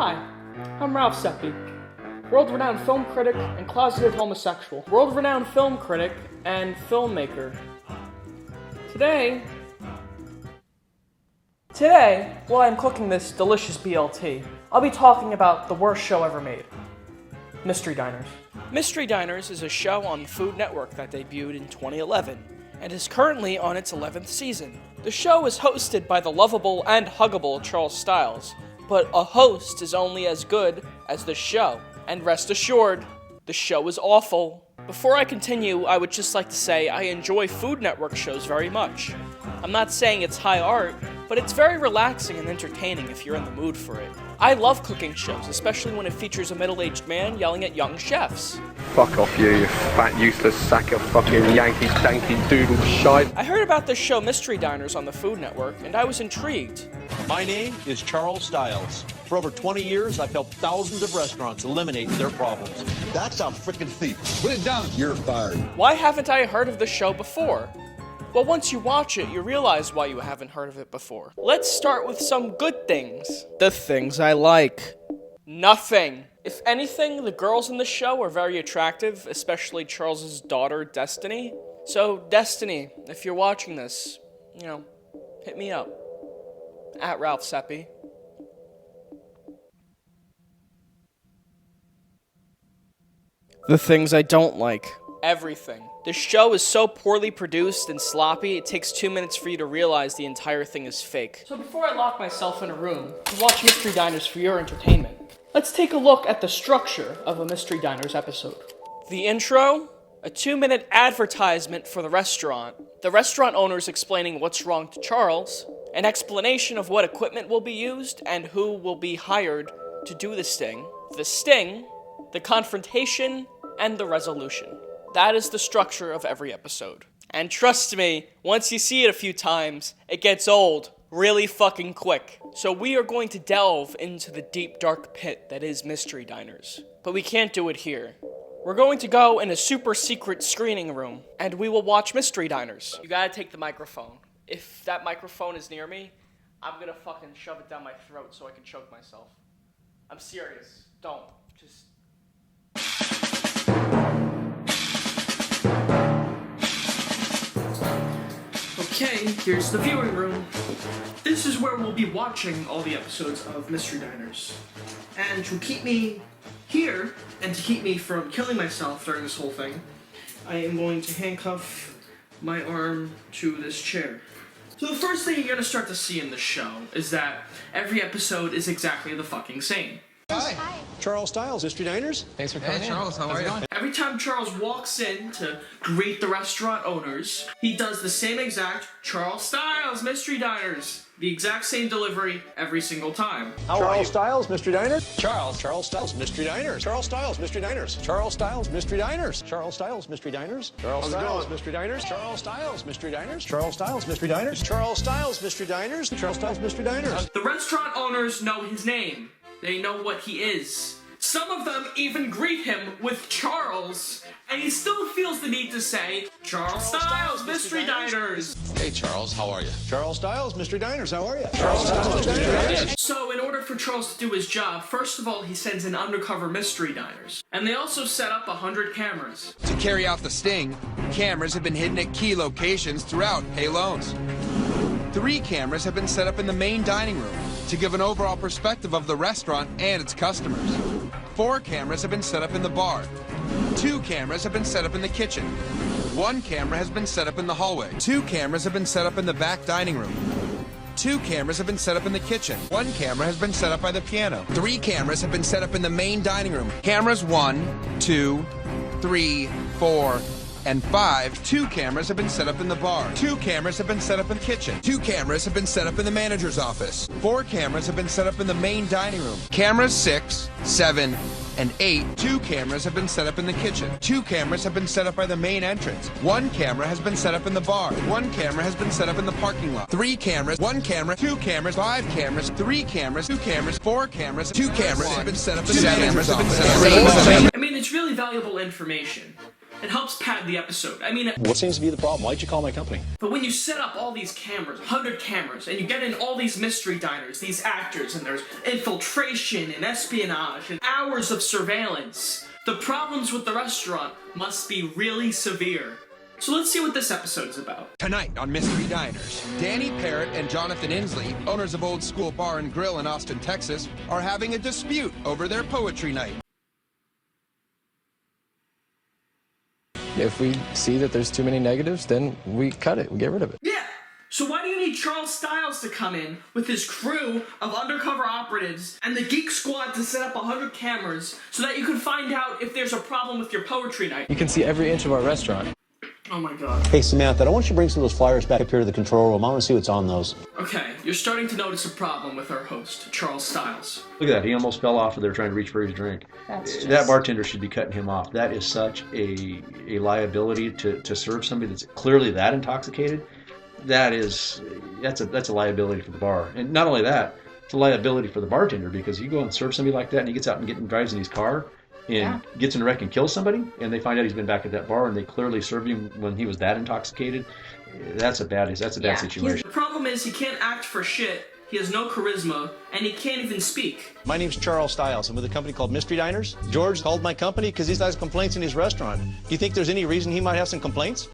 Hi, I'm Ralph Seppi, world-renowned film critic and closeted homosexual, world-renowned film critic and filmmaker. Today, while I'm cooking this delicious BLT, I'll be talking about the worst show ever made, Mystery Diners. Mystery Diners is a show on the Food Network that debuted in 2011 and is currently on its 11th season. The show is hosted by the lovable and huggable Charles Styles, but a host is only as good as the show. And rest assured, the show is awful. Before I continue, I would just like to say I enjoy Food Network shows very much. I'm not saying it's high art, but it's very relaxing and entertaining if you're in the mood for it. I love cooking shows, especially when it features a middle-aged man yelling at young chefs. Fuck off you fat useless sack of fucking Yankee danky doodle shite. I heard about this show Mystery Diners on the Food Network, and I was intrigued. My name is Charles Styles. For over 20 years, I've helped thousands of restaurants eliminate their problems. That's a freaking thief. Put it down. You're fired. Why haven't I heard of the show before? Well, once you watch it, you realize why you haven't heard of it before. Let's start with some good things. The things I like. Nothing. If anything, the girls in the show are very attractive, especially Charles's daughter, Destiny. So, Destiny, if you're watching this, hit me up. At Ralph Seppi. The things I don't like. Everything. The show is so poorly produced and sloppy, it takes 2 minutes for you to realize the entire thing is fake. So before I lock myself in a room to watch Mystery Diners for your entertainment, let's take a look at the structure of a Mystery Diners episode. The intro, a 2-minute advertisement for the restaurant owners explaining what's wrong to Charles, an explanation of what equipment will be used and who will be hired to do the sting, the confrontation, and the resolution. That is the structure of every episode. And trust me, once you see it a few times, it gets old really fucking quick. So we are going to delve into the deep dark pit that is Mystery Diners. But we can't do it here. We're going to go in a super secret screening room, and we will watch Mystery Diners. You gotta take the microphone. If that microphone is near me, I'm gonna fucking shove it down my throat so I can choke myself. I'm serious. Don't. Just... Okay, here's the viewing room. This is where we'll be watching all the episodes of Mystery Diners. And to keep me here, and to keep me from killing myself during this whole thing, I am going to handcuff my arm to this chair. So the first thing you're gonna start to see in this show is that every episode is exactly the fucking same. Hi. Charles Styles, Mystery Diners. Thanks for coming. Hey, Charles, how are you? Every time Charles walks in to greet the restaurant owners, he does the same exact Charles Styles, Mystery Diners. The exact same delivery every single time. Charles Styles, Mystery Diners. Charles Styles, Mystery Diners. Charles Styles, Mystery Diners. Charles Styles, Mystery Diners. Charles Styles, Mystery Diners. Charles Styles, Mystery Diners. Charles Styles, Mystery Diners. Charles Styles, Mystery Diners. Charles Styles, Mystery Diners. Charles Styles, Mystery Diners. The restaurant owners know his name. They know what he is. Some of them even greet him with Charles, and he still feels the need to say, Charles Styles, Mystery Diners. Hey, Charles, how are you? Charles Styles, Mystery Diners. How are you? Charles Styles, Mystery Diners. So in order for Charles to do his job, first of all, he sends in undercover Mystery Diners. And they also set up 100 cameras. To carry out the sting, cameras have been hidden at key locations throughout Paylones. 3 cameras have been set up in the main dining room to give an overall perspective of the restaurant and its customers. 4 cameras have been set up in the bar. 2 cameras have been set up in the kitchen. 1 camera has been set up in the hallway. 2 cameras have been set up in the back dining room. 2 cameras have been set up in the kitchen. 1 camera has been set up by the piano. 3 cameras have been set up in the main dining room. Cameras 1, 2, 3, 4, and 5. 2 cameras have been set up in the bar. 2 cameras have been set up in the kitchen. 2 cameras have been set up in the manager's office. 4 cameras have been set up in the main dining room. Cameras 6, 7, and 8. 2 cameras have been set up in the kitchen. 2 cameras have been set up by the main entrance. 1 camera has been set up in the bar. 1 camera has been set up in the parking lot. 3 cameras, 1 camera, 2 cameras, 5 cameras, 3 cameras, 2 cameras, 4 cameras, 2 cameras have been set up in the manager's office. I mean, it's really valuable information. It helps pad the episode. I mean, What seems to be the problem? Why'd you call my company? but when you set up all these cameras, 100 cameras, and you get in all these mystery diners, these actors, and there's infiltration and espionage and hours of surveillance, the problems with the restaurant must be really severe. So let's see what this episode is about. Tonight on Mystery Diners, Danny Parrott and Jonathan Inslee, owners of Old School Bar and Grill in Austin, Texas, are having a dispute over their poetry night. If we see that there's too many negatives, then we cut it, we get rid of it. Yeah! So why do you need Charles Styles to come in with his crew of undercover operatives and the Geek Squad to set up 100 cameras so that you can find out if there's a problem with your poetry night? You can see every inch of our restaurant. Oh my god. Hey, Samantha, I want you to bring some of those flyers back up here to the control room. I want to see what's on those. Okay, you're starting to notice a problem with our host, Charles Styles. Look at that. He almost fell off of there trying to reach for his drink. That bartender should be cutting him off. That is such a liability to serve somebody that's clearly that intoxicated. That's a liability for the bar. And not only that, it's a liability for the bartender, because you go and serve somebody like that and he gets out and drives in his car and gets in a wreck and kills somebody, and they find out he's been back at that bar and they clearly served him when he was that intoxicated. That's a bad situation. The problem is he can't act for shit, he has no charisma, and he can't even speak. My name's Charles Styles. I'm with a company called Mystery Diners. George called my company because he's has complaints in his restaurant. Do you think there's any reason he might have some complaints?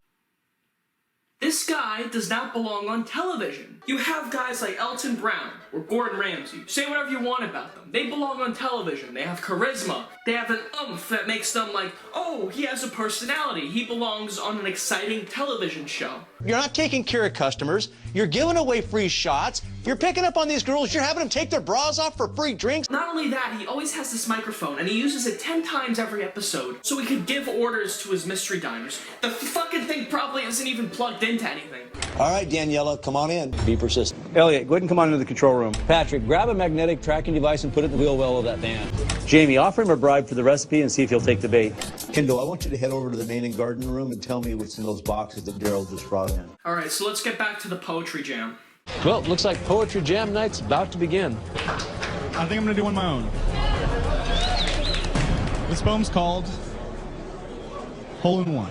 This guy does not belong on television. You have guys like Elton Brown or Gordon Ramsay. Say whatever you want about them. They belong on television. They have charisma. They have an oomph that makes them like, oh, he has a personality. He belongs on an exciting television show. You're not taking care of customers. You're giving away free shots. You're picking up on these girls. You're having them take their bras off for free drinks. Not only that, he always has this microphone, and he uses it 10 times every episode so he could give orders to his mystery diners. The fucking thing probably isn't even plugged into anything. All right, Daniela, come on in. Be persistent. Elliot, go ahead and come on into the control room. Patrick, grab a magnetic tracking device and put it in the wheel well of that van. Jamie, offer him a bribe for the recipe and see if he'll take the bait. Kendall, I want you to head over to the main and garden room and tell me what's in those boxes that Daryl just brought in. Alright, so let's get back to the poetry jam. Well, looks like Poetry Jam Night's about to begin. I think I'm gonna do one my own. This poem's called Hole in One.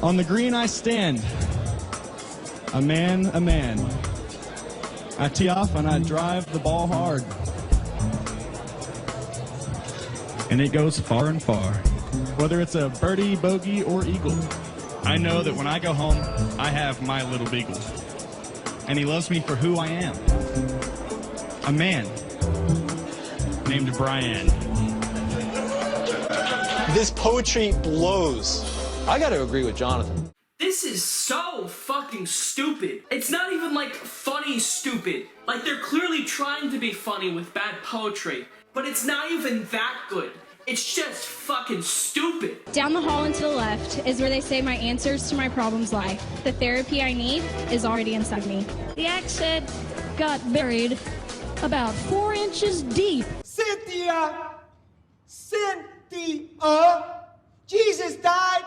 On the green I stand, a man, a man. I tee off and I drive the ball hard. And it goes far and far. Whether it's a birdie, bogey, or eagle, I know that when I go home, I have my little beagle. And he loves me for who I am. A man named Brian. This poetry blows. I got to agree with Jonathan. This is so fucking stupid. It's not even like funny stupid. Like they're clearly trying to be funny with bad poetry, but it's not even that good. It's just fucking stupid. Down the hall and to the left is where they say my answers to my problems lie. The therapy I need is already inside me. The acid got buried about 4 inches deep. Cynthia! Jesus died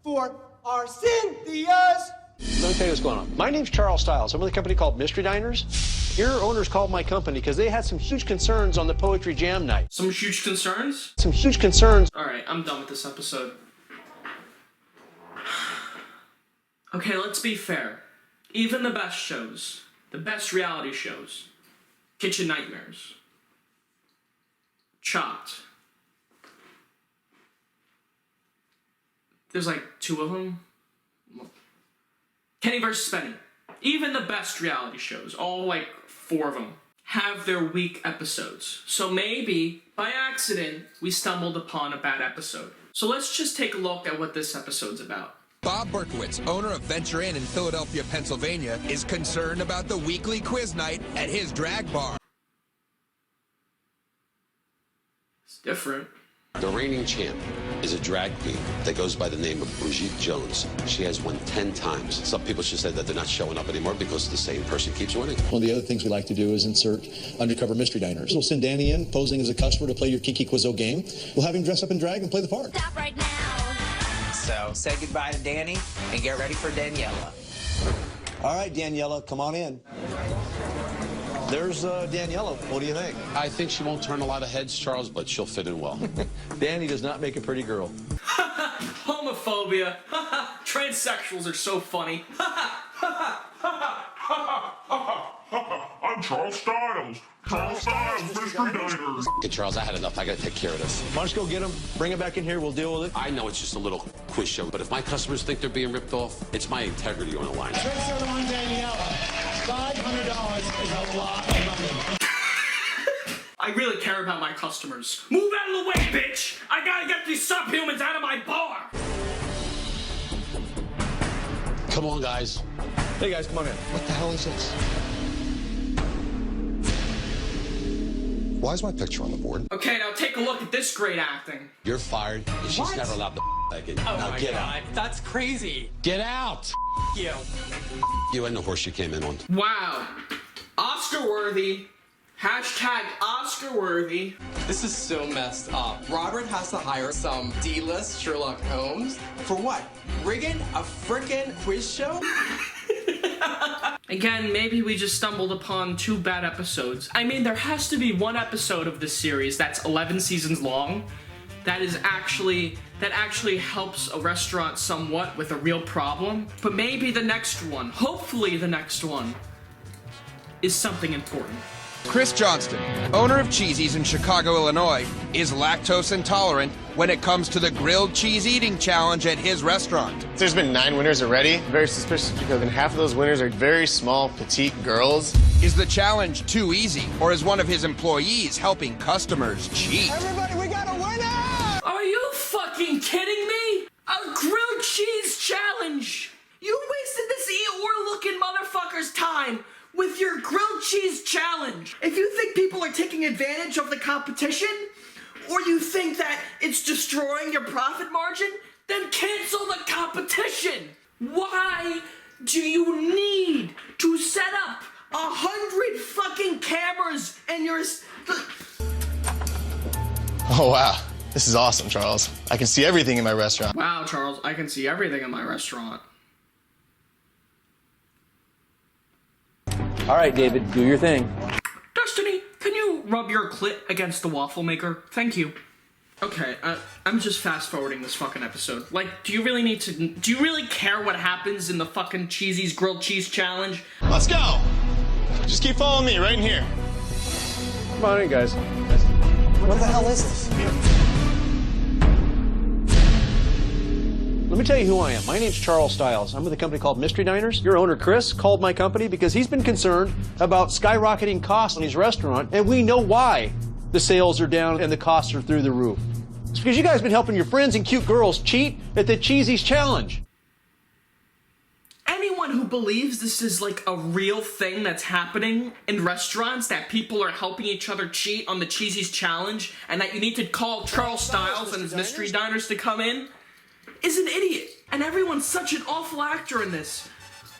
for our Cynthias! Let me tell you what's going on. My name's Charles Styles. I'm with a company called Mystery Diners. Your owners called my company because they had some huge concerns on the Poetry Jam night. Some huge concerns? Some huge concerns. Alright, I'm done with this episode. Okay, let's be fair. Even the best shows, the best reality shows, Kitchen Nightmares, Chopped. There's like 2 of them. Kenny vs. Spenny. Even the best reality shows, all like 4 of them, have their weak episodes. So maybe, by accident, we stumbled upon a bad episode. So let's just take a look at what this episode's about. Bob Berkowitz, owner of Venture Inn in Philadelphia, Pennsylvania, is concerned about the weekly quiz night at his drag bar. It's different. The reigning champ is a drag queen that goes by the name of Brigitte Jones. She has won 10 times. Some people should say that they're not showing up anymore because the same person keeps winning. One of the other things we like to do is insert undercover mystery diners. We'll send Danny in, posing as a customer to play your Kiki Quizzo game. We'll have him dress up in drag and play the part. Stop right now! So, say goodbye to Danny and get ready for Daniela. All right, Daniela, come on in. There's Daniela. What do you think? I think she won't turn a lot of heads, Charles, but she'll fit in well. Danny does not make a pretty girl. Homophobia. Transsexuals are so funny. I'm Charles Styles. Charles Styles, Mystery Diners. Okay, Charles, I had enough. I gotta take care of this. Why don't you go get him, bring him back in here, we'll deal with it. I know it's just a little quiz show, but if my customers think they're being ripped off, it's my integrity on the line. $500 is a lot of money. I really care about my customers. Move out of the way, bitch! I gotta get these subhumans out of my bar! Come on, guys. Hey, guys, come on in. What the hell is this? Why is my picture on the board? Okay, now take a look at this great acting. You're fired, and she's never allowed to again. Oh now my get God, out. that's crazy. Get out! You. You and the horse you came in on. Wow. Oscar-worthy. Hashtag Oscar-worthy. This is so messed up. Robert has to hire some D-list Sherlock Holmes for what? Rigging a frickin' quiz show? Again, maybe we just stumbled upon 2 bad episodes. I mean, there has to be one episode of this series that's 11 seasons long that actually helps a restaurant somewhat with a real problem. But maybe the next one, hopefully the next one, is something important. Chris Johnston, owner of Cheesy's in Chicago, Illinois, is lactose intolerant when it comes to the grilled cheese eating challenge at his restaurant. There's been 9 winners already. Very suspicious because half of those winners are very small, petite girls. Is the challenge too easy, or is one of his employees helping customers cheat? Everybody, we got a winner! Are you fucking kidding me? A grilled cheese challenge! You wasted this Eeyore-looking motherfucker's time with your grilled cheese challenge. If you think people are taking advantage of the competition, or you think that it's destroying your profit margin, then cancel the competition. Why do you need to set up 100 fucking cameras in your... Oh, wow. This is awesome, Charles. I can see everything in my restaurant. Wow, Charles, I can see everything in my restaurant. All right, David, do your thing. Destiny, can you rub your clit against the waffle maker? Thank you. Okay, I'm just fast forwarding this fucking episode. Like, do you really care what happens in the fucking Cheesy's grilled cheese challenge? Let's go. Just keep following me right in here. Come on in, guys. What the hell is this? Let me tell you who I am. My name's Charles Styles. I'm with a company called Mystery Diners. Your owner, Chris, called my company because he's been concerned about skyrocketing costs in his restaurant, and we know why the sales are down and the costs are through the roof. It's because you guys have been helping your friends and cute girls cheat at the Cheesy's Challenge. Anyone who believes this is like a real thing that's happening in restaurants, that people are helping each other cheat on the Cheesy's Challenge, and that you need to call Charles Styles and his Mystery Diners to come in, is an idiot. And everyone's such an awful actor in this.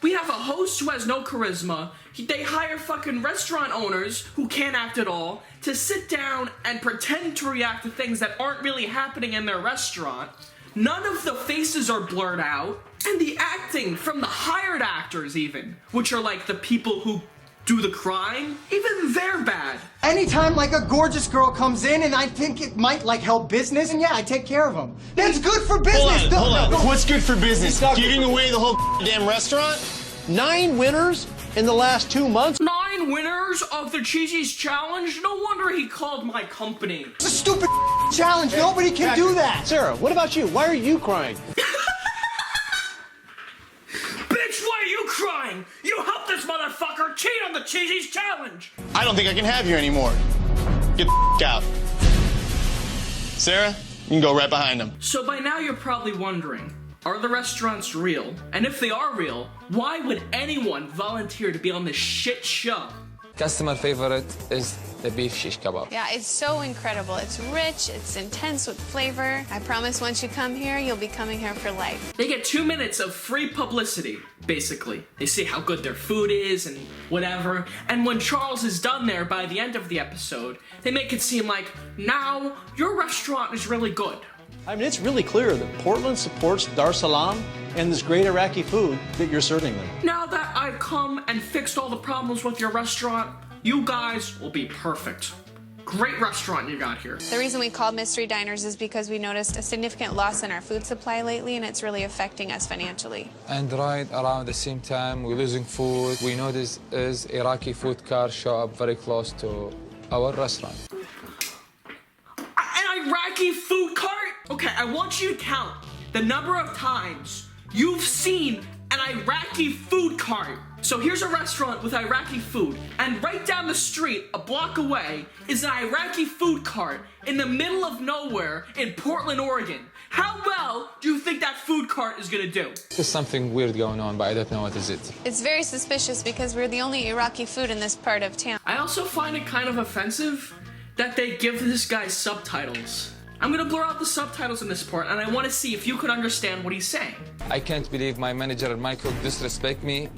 We have a host who has no charisma. They hire fucking restaurant owners who can't act at all to sit down and pretend to react to things that aren't really happening in their restaurant. None of the faces are blurred out. And the acting from the hired actors even, which are like the people who do the crime, even they're bad. Anytime like a gorgeous girl comes in and I think it might like help business, and yeah, I take care of them. That's good for business. Hold on. What's good for business? Giving away the whole damn restaurant? 9 winners in the last 2 months? 9 winners of the Cheesy's Challenge? No wonder he called my company. It's a stupid challenge. Nobody can do that. Sarah, what about you? Why are you crying? Bitch, why are you crying? You helped this motherfucker cheat on the Cheesy's Challenge. I don't think I can have you anymore. Get the out. Sarah, you can go right behind him. So by now you're probably wondering, are the restaurants real? And if they are real, why would anyone volunteer to be on this shit show? Customer favorite is the beef shish kebab. Yeah, it's so incredible. It's rich, it's intense with flavor. I promise once you come here, you'll be coming here for life. They get 2 minutes of free publicity, basically. They say how good their food is and whatever. And when Charles is done there by the end of the episode, they make it seem like, now your restaurant is really good. I mean, it's really clear that Portland supports Dar Salaam and this great Iraqi food that you're serving them. Now that I've come and fixed all the problems with your restaurant, you guys will be perfect. Great restaurant you got here. The reason we called Mystery Diners is because we noticed a significant loss in our food supply lately, and it's really affecting us financially. And right around the same time we're losing food, we noticed is Iraqi food car show up very close to our restaurant. An Iraqi food cart? Okay, I want you to count the number of times you've seen an Iraqi food cart. So here's a restaurant with Iraqi food, and right down the street, a block away, is an Iraqi food cart in the middle of nowhere in Portland, Oregon. How well do you think that food cart is gonna do? There's something weird going on, but I don't know what is it. It's very suspicious because we're the only Iraqi food in this part of town. I also find it kind of offensive that they give this guy subtitles. I'm gonna blur out the subtitles in this part, and I want to see if you could understand what he's saying. I can't believe my manager and my cook disrespect me,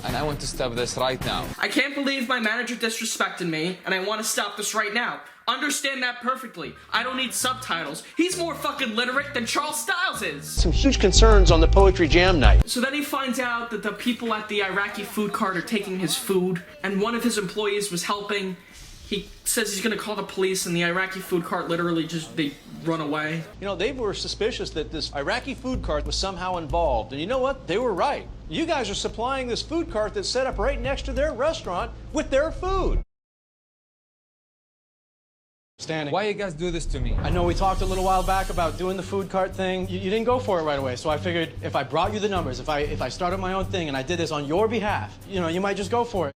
and I want to stop this right now. I can't believe my manager disrespected me, and I want to stop this right now. Understand that perfectly. I don't need subtitles. He's more fucking literate than Charles Styles is. Some huge concerns on the Poetry Jam night. So then he finds out that the people at the Iraqi food cart are taking his food, and one of his employees was helping. He says he's gonna call the police, and the Iraqi food cart literally they run away. You know, they were suspicious that this Iraqi food cart was somehow involved. And you know what? They were right. You guys are supplying this food cart that's set up right next to their restaurant with their food. Standing. Why you guys do this to me? I know we talked a little while back about doing the food cart thing. You didn't go for it right away, so I figured if I brought you the numbers, if I started my own thing and I did this on your behalf, you know, you might just go for it.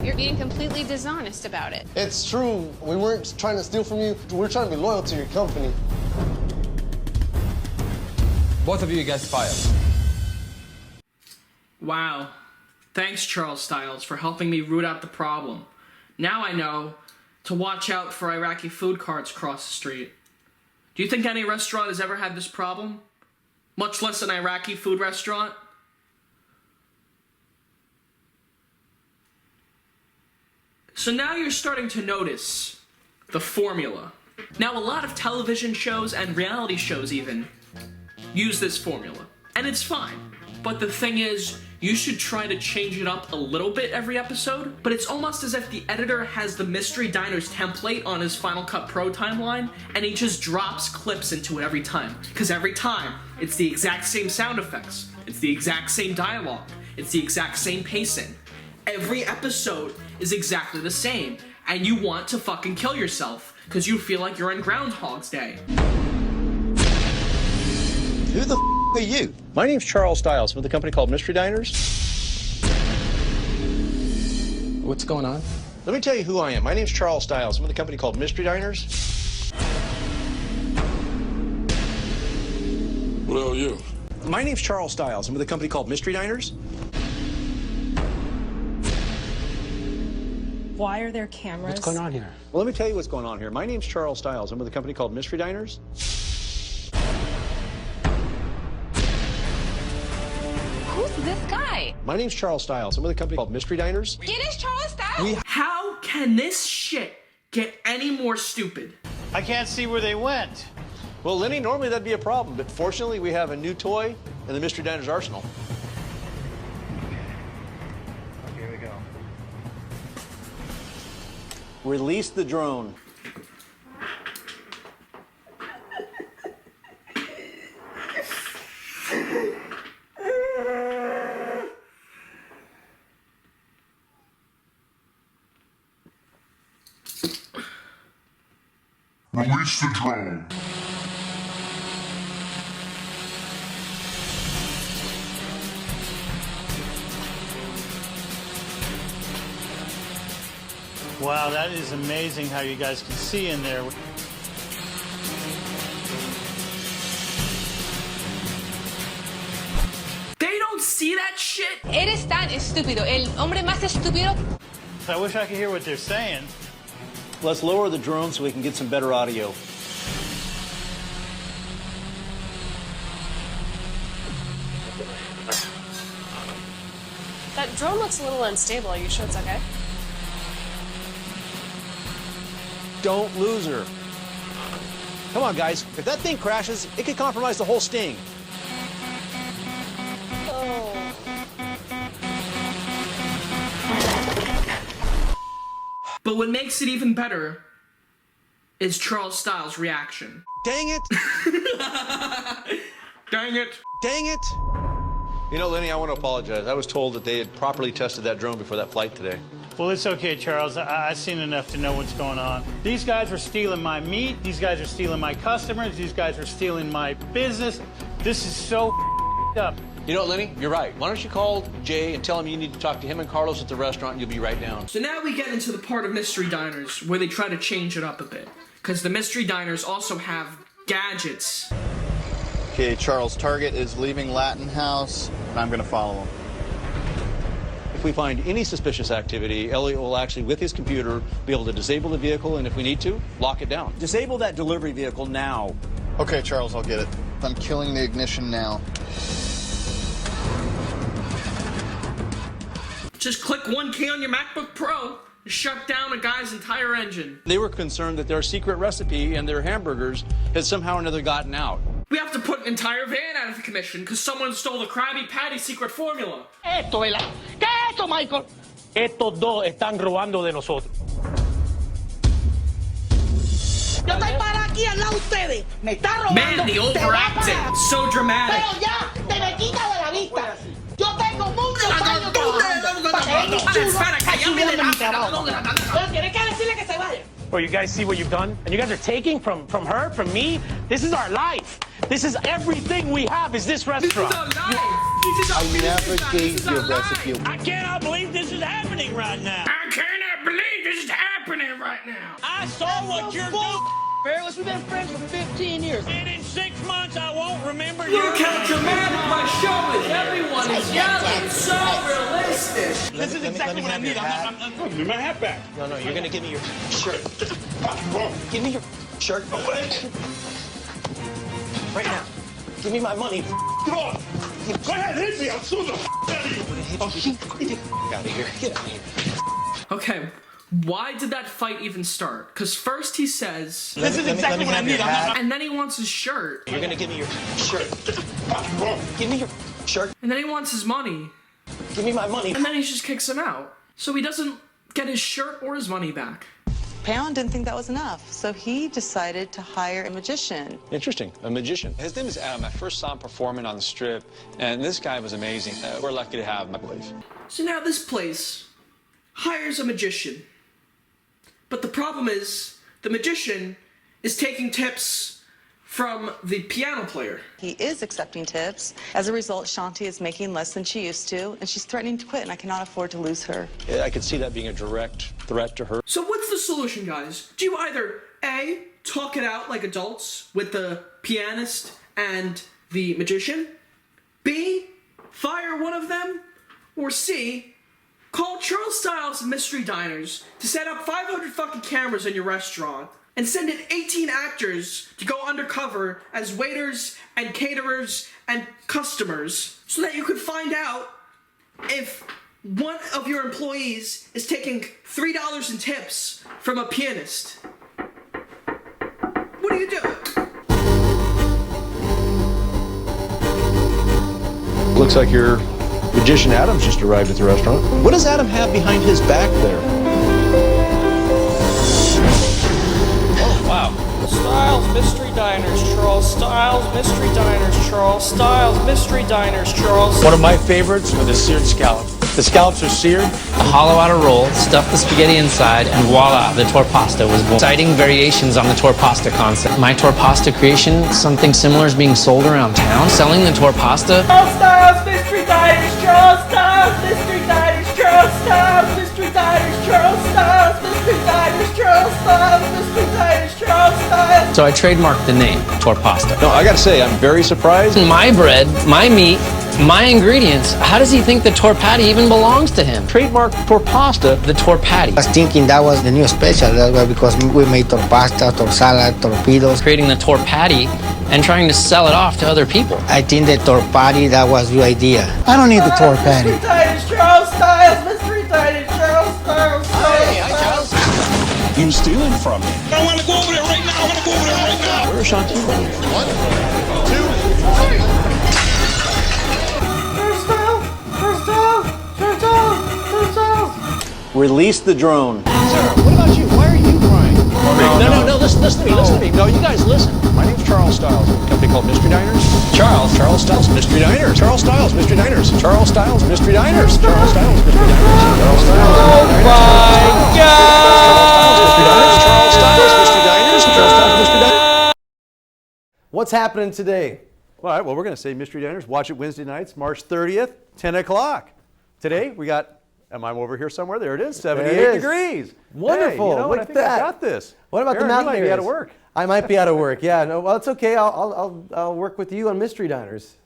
You're being completely dishonest about it. It's true. We weren't trying to steal from you. We're trying to be loyal to your company. Both of you guys fired. Wow. Thanks, Charles Styles, for helping me root out the problem. Now I know to watch out for Iraqi food carts across the street. Do you think any restaurant has ever had this problem? Much less an Iraqi food restaurant? So now you're starting to notice the formula. Now a lot of television shows and reality shows even use this formula, and it's fine. But the thing is, you should try to change it up a little bit every episode, but it's almost as if the editor has the Mystery Diners template on his Final Cut Pro timeline, and he just drops clips into it every time. Because every time, it's the exact same sound effects, it's the exact same dialogue, it's the exact same pacing. Every episode is exactly the same, and you want to fucking kill yourself, because you feel like you're in Groundhog's Day. Who the are you? My name's Charles Styles. I'm with a company called Mystery Diners. What's going on? Let me tell you who I am. My name's Charles Styles. I'm with a company called Mystery Diners. What the hell are you? My name's Charles Styles. I'm with a company called Mystery Diners. Why are there cameras? What's going on here? Well, let me tell you what's going on here. My name's Charles Styles. I'm with a company called Mystery Diners. Who's this guy? My name's Charles Styles. I'm with a company called Mystery Diners. It is Charles Styles? How can this shit get any more stupid? I can't see where they went. Well, Lenny, normally that'd be a problem, but fortunately we have a new toy in the Mystery Diners arsenal. Here we go. Release the drone. Release the drone. Wow, that is amazing how you guys can see in there. They don't see that shit? Eres tan estúpido, el hombre más estúpido. I wish I could hear what they're saying. Let's lower the drone so we can get some better audio. That drone looks a little unstable. Are you sure it's okay? Don't lose her. Come on, guys. If that thing crashes, it could compromise the whole sting. But what makes it even better is Charles Styles' reaction. Dang it! Dang it! Dang it! You know, Lenny, I want to apologize. I was told that they had properly tested that drone before that flight today. Well, it's okay, Charles. I've seen enough to know what's going on. These guys were stealing my meat. These guys are stealing my customers. These guys are stealing my business. This is so up. You know, Lenny, you're right. Why don't you call Jay and tell him you need to talk to him and Carlos at the restaurant and you'll be right down. So now we get into the part of Mystery Diners where they try to change it up a bit. Because the Mystery Diners also have gadgets. Okay, Charles, target is leaving Latin House, and I'm going to follow him. If we find any suspicious activity, Elliot will actually, with his computer, be able to disable the vehicle, and if we need to, lock it down. Disable that delivery vehicle now. Okay, Charles, I'll get it. I'm killing the ignition now. Just click 1 key on your MacBook Pro to shut down a guy's entire engine. They were concerned that their secret recipe and their hamburgers had somehow or another gotten out. We have to put an entire van out of commission because someone stole the Krabby Patty secret formula. Esto, ¿Qué es esto, Michael? Estos dos están robando de nosotros. Yo estoy para aquí al lado de ustedes. Me está robando. Man, the overacting. So dramatic. Pero ya, te me quita de la vista. Yo tengo muchos años trabajando para que venga chulo a mi trabajo. Pero tienes que decirle que se vaya. Well, you guys see what you've done? And you guys are taking from her, from me? This is our life. This is everything we have is this restaurant. This is our life. I never gave you a recipe. I cannot believe this is happening right now. I cannot believe this is happening right now. I saw what you're doing. Fearless, we've been friends for 15 years. And in 6 months, I won't remember you. Look how dramatic my show is. Everyone is yelling. It's so realistic. This is exactly what I need. Give me my hat back. No, you're going to give me your shirt. Give me your shirt. Right now. Give me my money. Come on. Go ahead, hit me. I'll sue the out of you. Get out of here. Get out of here. Okay. Why did that fight even start? Because first he says, this is exactly what I need. And then he wants his shirt. You're going to give me your shirt. Give me your shirt. And then he wants his money. Give me my money. And then he just kicks him out. So he doesn't get his shirt or his money back. Pound didn't think that was enough, so he decided to hire a magician. Interesting, a magician. His name is Adam. I first saw him performing on the Strip, and this guy was amazing. We're lucky to have him, I believe. So now this place hires a magician. But the problem is, the magician is taking tips from the piano player. He is accepting tips. As a result, Shanti is making less than she used to, and she's threatening to quit, and I cannot afford to lose her. I could see that being a direct threat to her. So what's the solution, guys? Do you either A, talk it out like adults with the pianist and the magician? B, fire one of them? Or C, call Charles Styles Mystery Diners to set up 500 fucking cameras in your restaurant and send in 18 actors to go undercover as waiters and caterers and customers so that you could find out if one of your employees is taking $3 in tips from a pianist. What do you do? Looks like your magician Adam's just arrived at the restaurant. What does Adam have behind his back there? Oh, wow. Styles Mystery Diners, Charles Styles Mystery Diners, Charles Styles Mystery Diners, Charles. One of my favorites are the seared scallops. The scallops are seared. A hollow outer roll, stuff the spaghetti inside, and voila, the torpasta was born. Exciting variations on the torpasta concept. My torpasta creation, something similar is being sold around town. Selling the torpasta. Charles Styles Mystery Diners, Charles Styles Mystery Diners, Charles Styles Mystery Diners, Charles Styles Mystery Diners, Charles Styles Mystery Diners, Charles Styles. So I trademarked the name, torpasta. No, I gotta say, I'm very surprised. My bread, my meat, my ingredients. How does he think the torpatty even belongs to him? Trademark torpasta. The torpatty. I was thinking that was the new special. That's why, because we made torpasta, salad, torpedoes. Creating the torpatty and trying to sell it off to other people. I think the torpatty, that was the idea. I don't need the torpatty. Mystery Diners, Charles Styles Mystery Diners, Charles Styles. Hey, hi, Charles. You stealing from me. I want to go over there right now. I want to go over there right now. Where's Shanti? 1, 2, 3. Release the drone. Sir, what about you? Why are you crying? No, listen to me, listen to me. No, you guys listen. My name's Charles Styles. A company called Mystery Diners. Charles Styles, Mystery Diners. Charles Styles, Mystery Diners. Charles Styles, Mystery Diners. Charles Styles, Mystery Diners. Charles Styles. Oh my God! Charles Styles, Mystery Diners. Charles Styles, Mystery Diners. What's happening today? All right, well, we're going to say Mystery Diners. Watch it Wednesday nights, March 30th, 10 o'clock. Today, we got, am I over here somewhere? There it is, 78 degrees. Wonderful. Hey, you know what? I think I got this. What about Aaron, the mountain you might be out of areas? work. I might be out of work. Yeah. No. Well, it's okay. I'll work with you on Mystery Diners.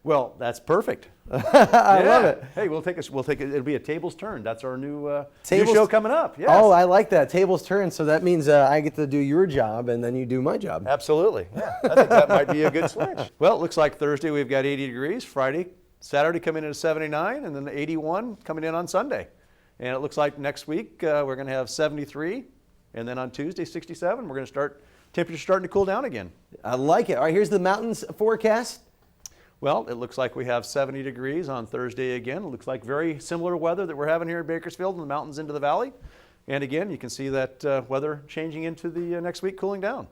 Well, that's perfect. I love it. Hey, we'll take it. It'll be a Tables Turn. That's our new show coming up. Yes. Oh, I like that. Tables turn. So that means I get to do your job and then you do my job. Absolutely. Yeah. I think that might be a good switch. Well, it looks like Thursday we've got 80 degrees. Friday, Saturday coming in at 79, and then 81 coming in on Sunday. And it looks like next week we're going to have 73, and then on Tuesday 67. We're going to start temperature starting to cool down again. I like it. All right, here's the mountains forecast. Well, it looks like we have 70 degrees on Thursday again. It looks like very similar weather that we're having here in Bakersfield and the mountains into the valley. And again, you can see that weather changing into the next week, cooling down.